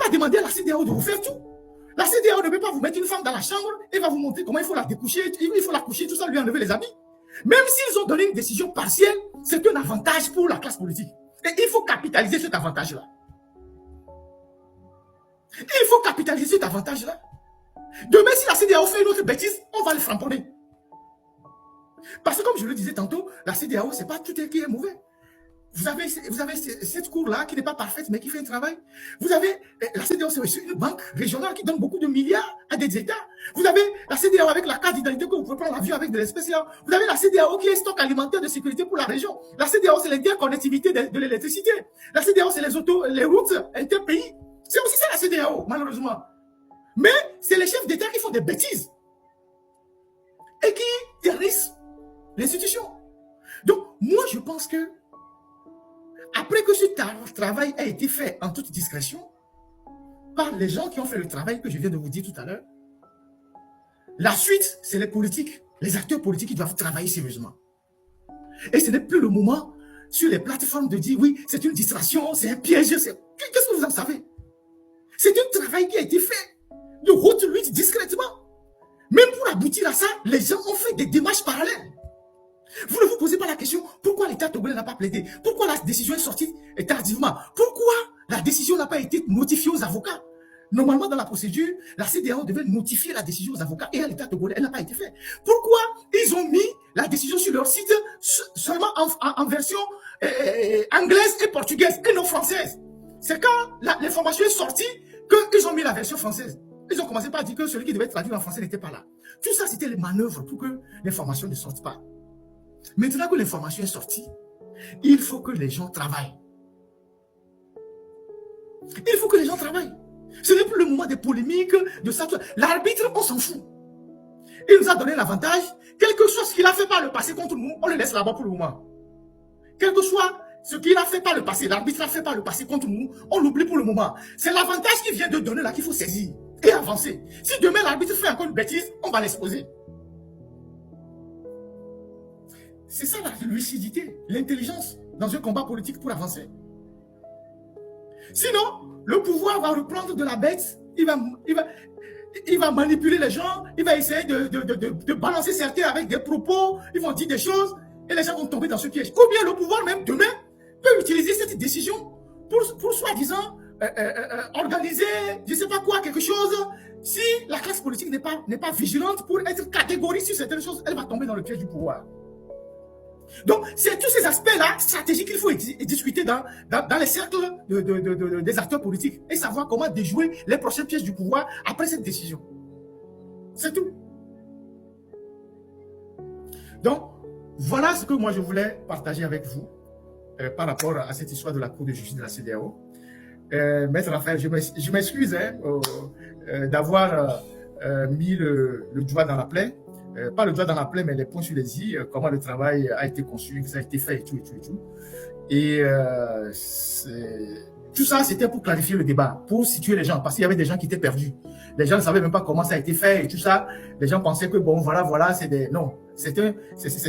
pas demander à la CEDEAO de vous faire tout. La CEDEAO ne peut pas vous mettre une femme dans la chambre et va vous montrer comment il faut la découcher, il faut la coucher, tout ça, lui enlever les habits. Même s'ils ont donné une décision partielle, c'est un avantage pour la classe politique. Et il faut capitaliser cet avantage-là. Il faut capitaliser cet avantage-là. Demain, si la CEDEAO fait une autre bêtise, on va le framponner. Parce que comme je le disais tantôt, la CEDEAO, ce n'est pas tout qui est mauvais. Vous avez cette cour-là qui n'est pas parfaite, mais qui fait un travail. Vous avez la CEDEAO, c'est une banque régionale qui donne beaucoup de milliards à des États. Vous avez la CEDEAO avec la carte d'identité que vous pouvez prendre l'avion avec de l'espèce. Vous avez la CEDEAO qui est stock alimentaire de sécurité pour la région. La CEDEAO, c'est l'interconnectivité de l'électricité. La CEDEAO, c'est les routes interpays. C'est aussi ça la CEDEAO, malheureusement. Mais c'est les chefs d'État qui font des bêtises et qui ternissent l'institution. Donc, moi, je pense que après que ce travail a été fait en toute discrétion par les gens qui ont fait le travail que je viens de vous dire tout à l'heure, la suite, c'est les politiques, les acteurs politiques qui doivent travailler sérieusement. Et ce n'est plus le moment sur les plateformes de dire oui, c'est une distraction, c'est un piège. Qu'est-ce que vous en savez? C'est un travail qui a été fait de haute lutte discrètement. Même pour aboutir à ça, les gens ont fait des démarches parallèles. Vous ne vous posez pas la question, pourquoi l'État togolais n'a pas plaidé? Pourquoi la décision est sortie tardivement? Pourquoi la décision n'a pas été notifiée aux avocats? Normalement, dans la procédure, la CEDEAO devait notifier la décision aux avocats et à l'État togolais, elle n'a pas été faite. Pourquoi ils ont mis la décision sur leur site seulement en version anglaise et portugaise et non française? C'est quand l'information est sortie qu'ils ont mis la version française. Ils ont commencé par dire que celui qui devait traduire en français n'était pas là. Tout ça, c'était les manœuvres pour que l'information ne sorte pas. Maintenant que l'information est sortie, il faut que les gens travaillent. Il faut que les gens travaillent. Ce n'est plus le moment des polémiques, de ça. L'arbitre, on s'en fout. Il nous a donné l'avantage. Quel que soit ce qu'il a fait par le passé contre nous, on le laisse là-bas pour le moment. Quel que soit ce qu'il a fait par le passé, l'arbitre a fait par le passé contre nous, on l'oublie pour le moment. C'est l'avantage qu'il vient de donner là qu'il faut saisir et avancer. Si demain l'arbitre fait encore une bêtise, on va l'exposer. C'est ça la lucidité, l'intelligence dans un combat politique pour avancer. Sinon, le pouvoir va reprendre de la bête, il va manipuler les gens, il va essayer de balancer certains avec des propos, ils vont dire des choses et les gens vont tomber dans ce piège. Ou bien le pouvoir même demain peut utiliser cette décision pour soi-disant organiser, je ne sais pas quoi, quelque chose. Si la classe politique n'est pas vigilante pour être catégorique sur certaines choses, elle va tomber dans le piège du pouvoir. Donc, c'est tous ces aspects-là stratégiques qu'il faut discuter dans les cercles des acteurs politiques et savoir comment déjouer les prochaines pièges du pouvoir après cette décision. C'est tout. Donc, voilà ce que moi je voulais partager avec vous par rapport à cette histoire de la Cour de justice de la CEDEAO. Maître Raphaël, je m'excuse d'avoir mis le doigt dans la plaie. Pas le doigt dans la plaie, mais les points sur les i, comment le travail a été conçu, que ça a été fait et tout, et tout, et tout. Et tout ça, c'était pour clarifier le débat, pour situer les gens, parce qu'il y avait des gens qui étaient perdus. Les gens ne savaient même pas comment ça a été fait et tout ça. Les gens pensaient que, bon, voilà, c'est des... Non, c'est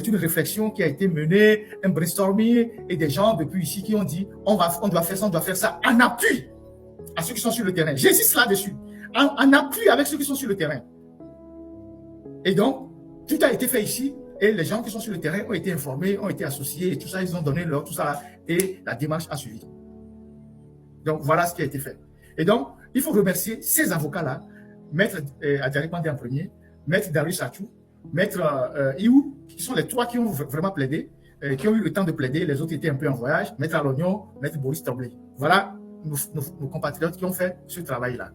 une réflexion qui a été menée, un brainstorming, et des gens depuis ici qui ont dit, on doit faire ça, en appui à ceux qui sont sur le terrain. J'insiste là-dessus, en appui avec ceux qui sont sur le terrain. Et donc, tout a été fait ici et les gens qui sont sur le terrain ont été informés, ont été associés et tout ça, ils ont donné leur tout ça là, et la démarche a suivi. Donc, voilà ce qui a été fait. Et donc, il faut remercier ces avocats-là, Maître Adjari Pandé en premier, Maître Darius Achou, Maître Iou, qui sont les trois qui ont vraiment plaidé, qui ont eu le temps de plaider, les autres étaient un peu en voyage, Maître Alognon, Maître Boris Tremblay. Voilà nos compatriotes qui ont fait ce travail-là.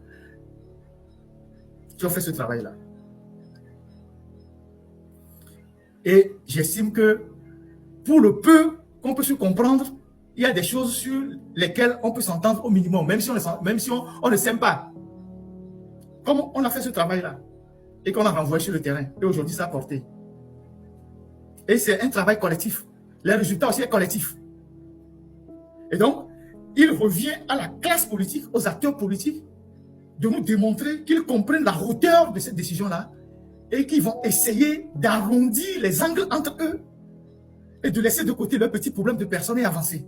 Et j'estime que pour le peu qu'on peut se comprendre, il y a des choses sur lesquelles on peut s'entendre au minimum, même si on ne s'aime pas. Comme on a fait ce travail-là et qu'on a renvoyé sur le terrain. Et aujourd'hui, ça a porté. Et c'est un travail collectif. Les résultats aussi sont collectifs. Et donc, il revient à la classe politique, aux acteurs politiques, de nous démontrer qu'ils comprennent la hauteur de cette décision-là et qu'ils vont essayer d'arrondir les angles entre eux et de laisser de côté leurs petits problèmes de personnes et avancer.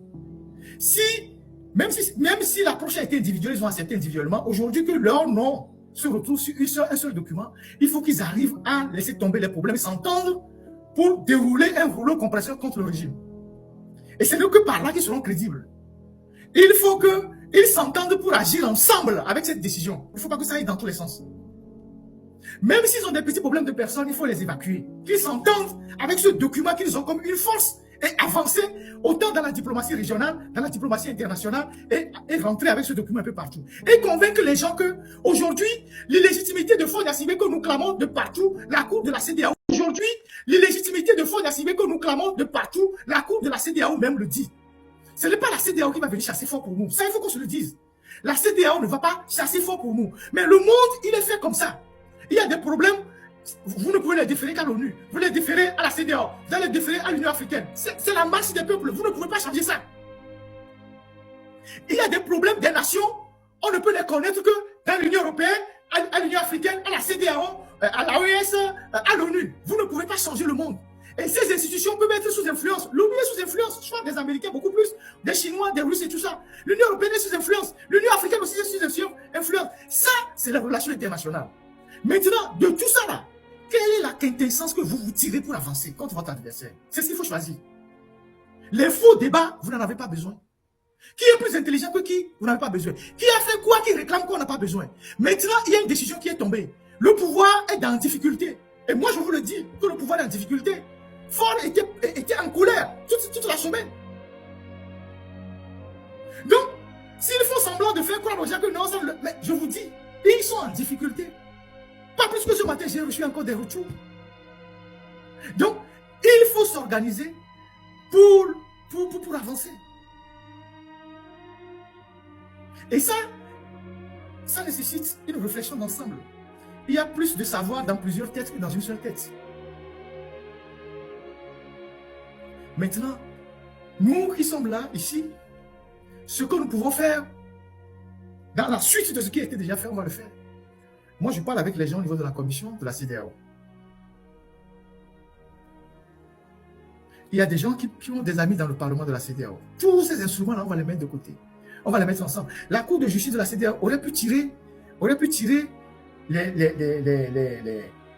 Si Même si l'approche a été individuelle, ils ont accepté individuellement, aujourd'hui que leur nom se retrouve sur un seul document, il faut qu'ils arrivent à laisser tomber les problèmes et s'entendre pour dérouler un rouleau compresseur contre le régime. Et c'est que par là qu'ils seront crédibles. Il faut qu'ils s'entendent pour agir ensemble avec cette décision. Il ne faut pas que ça aille dans tous les sens. Même s'ils ont des petits problèmes de personnes, il faut les évacuer. Qu'ils s'entendent avec ce document qu'ils ont comme une force et avancer autant dans la diplomatie régionale, dans la diplomatie internationale et rentrer avec ce document un peu partout. Et convaincre les gens que aujourd'hui, l'illégitimité de Faure Gnassingbé que nous clamons de partout, la Cour de la CEDEAO. Aujourd'hui, l'illégitimité de Faure Gnassingbé que nous clamons de partout, la Cour de la CEDEAO même le dit. Ce n'est pas la CEDEAO qui va venir chasser Faure pour nous. Ça, il faut qu'on se le dise. La CEDEAO ne va pas chasser Faure pour nous. Mais le monde, il est fait comme ça. Il y a des problèmes, vous ne pouvez les déférer qu'à l'ONU. Vous les déférez à la CEDEAO. Vous allez les déférer à l'Union africaine. C'est la marche des peuples. Vous ne pouvez pas changer ça. Il y a des problèmes des nations. On ne peut les connaître que dans l'Union européenne, à l'Union africaine, à la CEDEAO, à l'OES, à l'ONU. Vous ne pouvez pas changer le monde. Et ces institutions peuvent être sous influence. L'ONU est sous influence. Je parle des Américains beaucoup plus, des Chinois, des Russes et tout ça. L'Union européenne est sous influence. L'Union africaine aussi est sous influence. Ça, c'est la relation internationale. Maintenant, de tout ça là, quelle est la quintessence que vous tirez pour avancer contre votre adversaire? C'est ce qu'il faut choisir. Les faux débats, vous n'en avez pas besoin. Qui est plus intelligent que qui? Vous n'avez pas besoin. Qui a fait quoi? Qui réclame quoi? On n'a pas besoin. Maintenant, il y a une décision qui est tombée. Le pouvoir est dans difficulté. Et moi, je vous le dis, que le pouvoir est en difficulté. Faure était en colère toute la semaine. Donc, s'ils font semblant de faire croire aux gens que non, mais je vous dis, ils sont en difficulté. Pas plus que ce matin, j'ai reçu encore des retours. Donc, il faut s'organiser pour avancer. Et ça nécessite une réflexion d'ensemble. Il y a plus de savoir dans plusieurs têtes que dans une seule tête. Maintenant, nous qui sommes là, ici, ce que nous pouvons faire, dans la suite de ce qui a été déjà fait, on va le faire. Moi, je parle avec les gens au niveau de la commission de la CEDEAO. Il y a des gens qui ont des amis dans le Parlement de la CEDEAO. Tous ces instruments-là, on va les mettre de côté. On va les mettre ensemble. La Cour de justice de la CEDEAO aurait pu tirer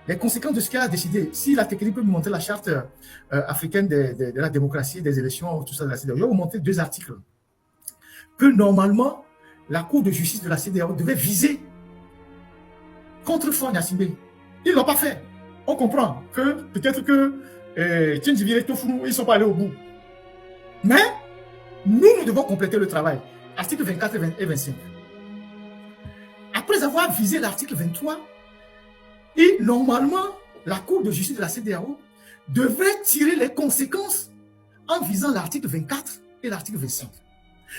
les conséquences de ce qu'elle a décidé. Si la technique peut me montrer la charte africaine de la démocratie, des élections, tout ça de la CEDEAO, je vais vous montrer 2 articles. Que normalement, la Cour de justice de la CEDEAO devait viser contre Faure Gnassingbé. Ils ne l'ont pas fait. On comprend que peut-être que Tchendjivir et Tofounou, ils ne sont pas allés au bout. Mais nous devons compléter le travail. Article 24 et 25. Après avoir visé l'article 23, et normalement, la Cour de justice de la CEDEAO devrait tirer les conséquences en visant l'article 24 et l'article 25.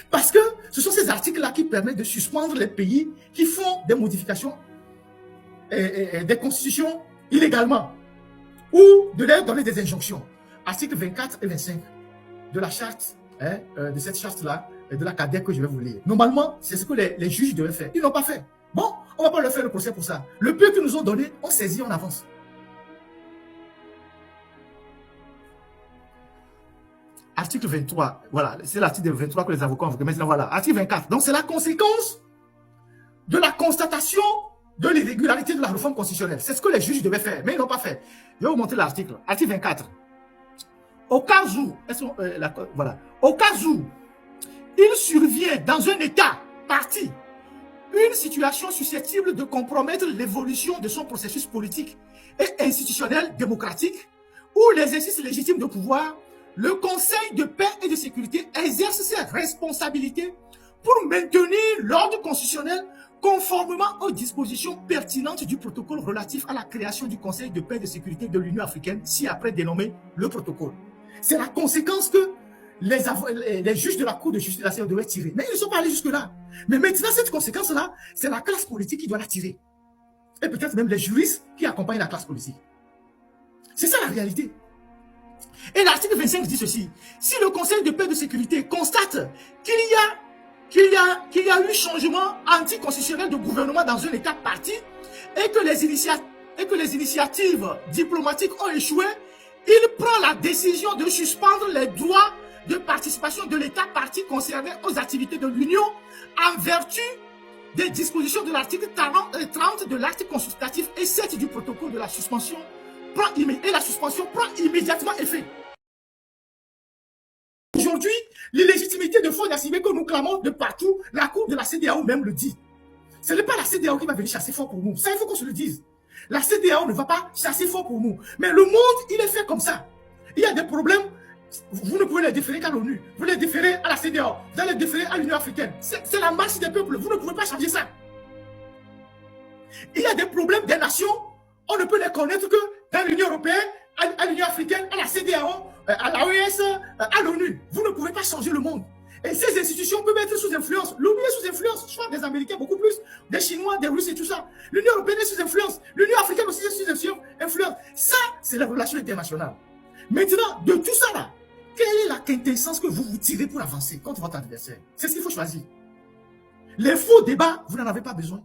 Parce que ce sont ces articles-là qui permettent de suspendre les pays qui font des modifications des constitutions illégalement ou de leur donner des injonctions. Article 24 et 25 de la charte, de cette charte-là, de la CADEC que je vais vous lire. Normalement, c'est ce que les juges devaient faire. Ils ne l'ont pas fait. Bon, on ne va pas leur faire le procès pour ça. Le peu qu'ils nous ont donné, on saisit, on avance. Article 23, voilà, c'est l'article 23 que les avocats ont invoqué. Maintenant, voilà, article 24. Donc, c'est la conséquence de la constatation de l'irrégularité de la réforme constitutionnelle. C'est ce que les juges devaient faire, mais ils n'ont pas fait. Je vais vous montrer l'article. Article 24. Au cas où, voilà, au cas où il survient dans un État parti une situation susceptible de compromettre l'évolution de son processus politique et institutionnel démocratique ou l'exercice légitime de pouvoir, le Conseil de paix et de sécurité exerce ses responsabilités pour maintenir l'ordre constitutionnel conformément aux dispositions pertinentes du protocole relatif à la création du Conseil de paix et de sécurité de l'Union africaine, ci-après dénommé le protocole. C'est la conséquence que les juges de la Cour de justice de la CEDEAO devaient tirer. Mais ils ne sont pas allés jusque-là. Mais maintenant, cette conséquence-là, c'est la classe politique qui doit la tirer. Et peut-être même les juristes qui accompagnent la classe politique. C'est ça la réalité. Et l'article 25 dit ceci. Si le Conseil de paix et de sécurité constate qu'il y a eu changement anticonstitutionnel de gouvernement dans un État parti et que les initiatives diplomatiques ont échoué, il prend la décision de suspendre les droits de participation de l'État partie concerné aux activités de l'Union en vertu des dispositions de l'article 30 de l'acte consultatif et 7 du protocole de la suspension et la suspension prend immédiatement effet. Aujourd'hui, l'illégitimité de Faure Gnassingbé que nous clamons de partout, la Cour de la CEDEAO même le dit. Ce n'est pas la CEDEAO qui va venir chasser Faure pour nous. Ça, il faut qu'on se le dise. La CEDEAO ne va pas chasser Faure pour nous. Mais le monde, il est fait comme ça. Il y a des problèmes, vous ne pouvez les déférer qu'à l'ONU. Vous les déférez à la CEDEAO. Vous allez les déférer à l'Union africaine. C'est la marche des peuples. Vous ne pouvez pas changer ça. Il y a des problèmes des nations. On ne peut les connaître que dans l'Union européenne, à l'Union africaine, à la CEDEAO, à l'OES, à l'ONU. Vous ne pouvez pas changer le monde. Et ces institutions peuvent être sous influence. L'ONU est sous influence, je crois des Américains beaucoup plus, des Chinois, des Russes et tout ça. L'Union européenne est sous influence. L'Union africaine aussi est sous influence. Ça, c'est la relation internationale. Maintenant, de tout ça là, quelle est la quintessence que vous tirez pour avancer contre votre adversaire? C'est ce qu'il faut choisir. Les faux débats, vous n'en avez pas besoin.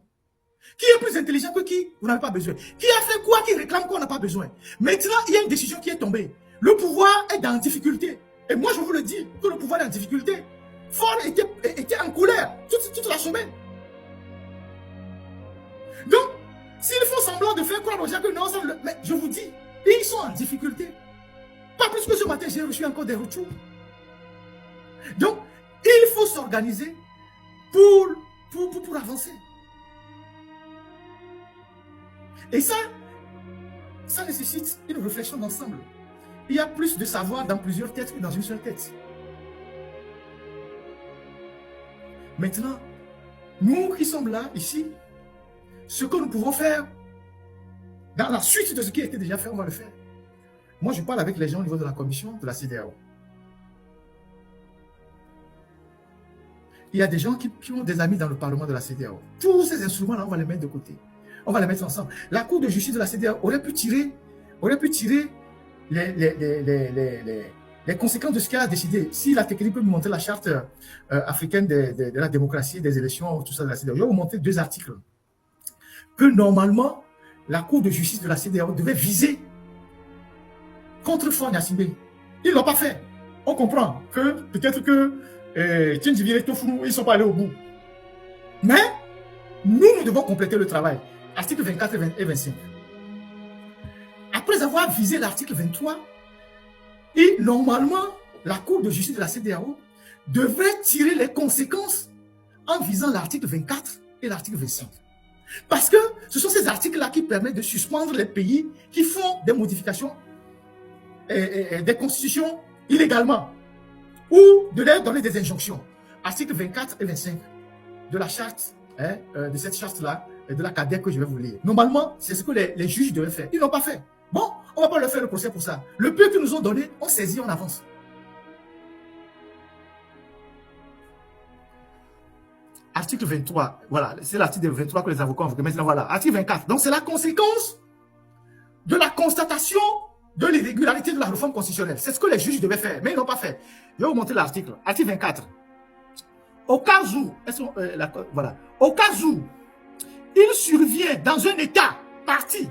Qui est plus intelligent que qui? Vous n'avez pas besoin. Qui a fait quoi? Qui réclame quoi? On n'a pas besoin. Maintenant, il y a une décision qui est tombée. Le pouvoir est dans difficulté. Et moi, je vous le dis, que le pouvoir est en difficulté. Faure était en colère toute la semaine. Donc, s'ils font semblant de faire croire aux gens que non, mais je vous dis, ils sont en difficulté. Pas plus que ce matin, j'ai reçu encore des retours. Donc, il faut s'organiser pour avancer. Et ça nécessite une réflexion d'ensemble. Il y a plus de savoir dans plusieurs têtes que dans une seule tête. Maintenant, nous qui sommes là, ici, ce que nous pouvons faire, dans la suite de ce qui a été déjà fait, on va le faire. Moi, je parle avec les gens au niveau de la commission de la CEDEAO. Il y a des gens qui ont des amis dans le Parlement de la CEDEAO. Tous ces instruments-là, on va les mettre de côté. On va les mettre ensemble. La Cour de justice de la CEDEAO aurait pu tirer les conséquences de ce qu'elle a décidé. Si la technique peut vous montrer la charte africaine de la démocratie, des élections, tout ça de la CEDEAO, je vais vous montrer 2 articles. Que normalement, la Cour de justice de la CEDEAO devait viser contre Faure Gnassingbé. Ils ne l'ont pas fait. On comprend que peut-être que Tchéndjivi et Tofounou, ils ne sont pas allés au bout. Mais nous devons compléter le travail. Article 24 et 25. Après avoir visé l'article 23, et normalement, la Cour de justice de la CEDEAO devrait tirer les conséquences en visant l'article 24 et l'article 25. Parce que ce sont ces articles-là qui permettent de suspendre les pays qui font des modifications et des constitutions illégalement ou de leur donner des injonctions. Article 24 et 25 de la charte, de cette charte-là, de la CADEC que je vais vous lire. Normalement, c'est ce que les juges devaient faire. Ils n'ont pas fait. Bon, on ne va pas leur faire le procès pour ça. Le peu qu'ils nous ont donné, on saisit, on avance. Article 23, voilà, c'est l'article 23 que les avocats ont. Maintenant, voilà, article 24. Donc, c'est la conséquence de la constatation de l'irrégularité de la réforme constitutionnelle. C'est ce que les juges devaient faire, mais ils n'ont pas fait. Je vais vous montrer l'article. Article 24. Au cas où, voilà, au cas où il survient dans un État parti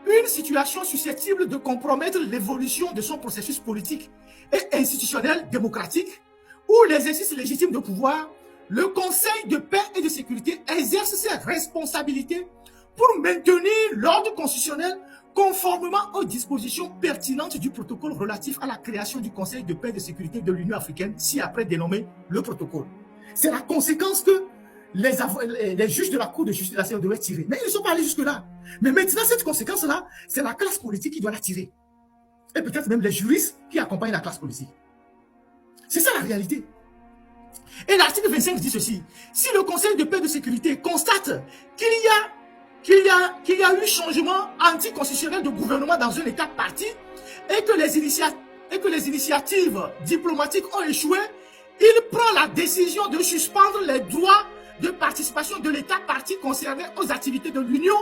une situation susceptible de compromettre l'évolution de son processus politique et institutionnel démocratique ou l'exercice légitime de pouvoir, le Conseil de paix et de sécurité exerce ses responsabilités pour maintenir l'ordre constitutionnel conformément aux dispositions pertinentes du protocole relatif à la création du Conseil de paix et de sécurité de l'Union africaine, si après dénommé le protocole. C'est la conséquence que les juges de la Cour de justice de la CEDEAO devaient tirer. Mais ils ne sont pas allés jusque-là. Mais maintenant, cette conséquence-là, c'est la classe politique qui doit la tirer. Et peut-être même les juristes qui accompagnent la classe politique. C'est ça la réalité. Et l'article 25 dit ceci. Si le Conseil de paix et de sécurité constate qu'il y a eu changement anticonstitutionnel de gouvernement dans un État parti et que les initiatives diplomatiques ont échoué, il prend la décision de suspendre les droits de participation de l'État parti concerné aux activités de l'Union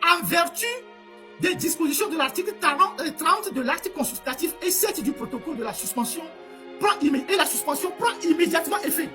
en vertu des dispositions de l'article 30 de l'acte consultatif et 7 du protocole de la suspension. Et la suspension prend immédiatement effet.